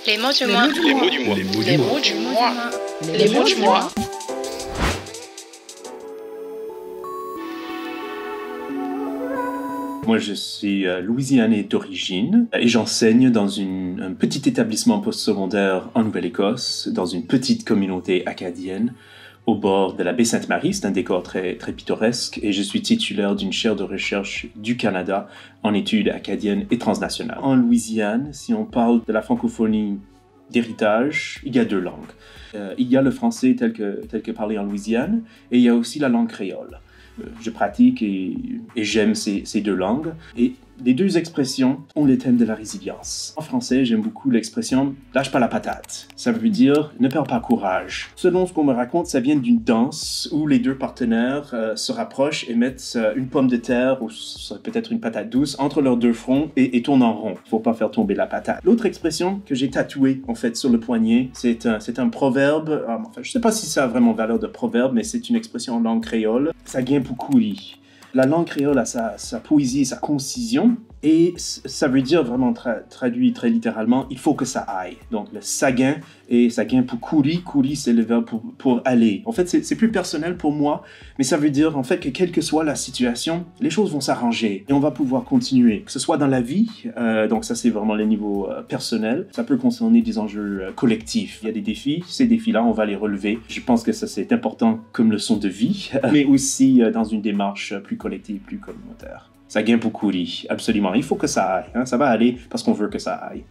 Les mots du mois. Les mots du mois. Les mots du mois. Les mots du mois. Moi, je suis louisianais d'origine et j'enseigne dans un petit établissement postsecondaire en Nouvelle-Écosse, dans une petite communauté acadienne au bord de la baie Sainte-Marie. C'est un décor très, très pittoresque et je suis titulaire d'une chaire de recherche du Canada en études acadiennes et transnationales. En Louisiane, si on parle de la francophonie d'héritage, il y a deux langues. Il y a le français tel que parlé en Louisiane et il y a aussi la langue créole. Je pratique et j'aime ces deux langues. Et les deux expressions ont les thèmes de la résilience. En français, j'aime beaucoup l'expression « lâche pas la patate ». Ça veut dire « ne perds pas courage ». Selon ce qu'on me raconte, ça vient d'une danse où les deux partenaires se rapprochent et mettent une pomme de terre ou peut-être une patate douce entre leurs deux fronts et tournent en rond pour pas faire tomber la patate. L'autre expression que j'ai tatouée en fait sur le poignet, c'est un proverbe. Enfin, je sais pas si ça a vraiment valeur de proverbe, mais c'est une expression en langue créole. Sagien Poukouri. La langue créole a sa poésie, sa concision, et ça veut dire vraiment traduit très littéralement, il faut que ça aille. Donc le Sagin et Sagin Poukouri, kouri c'est le verbe pour aller. En fait, c'est plus personnel pour moi, mais ça veut dire en fait que quelle que soit la situation, les choses vont s'arranger et on va pouvoir continuer. Que ce soit dans la vie, donc ça c'est vraiment le niveau personnel, ça peut concerner des enjeux collectifs. Il y a des défis, ces défis-là, on va les relever. Je pense que ça c'est important comme leçon de vie, mais aussi dans une démarche plus collective, plus communautaire. Sagin Poukouri, absolument. Il faut que ça aille. Hein? Ça va aller parce qu'on veut que ça aille.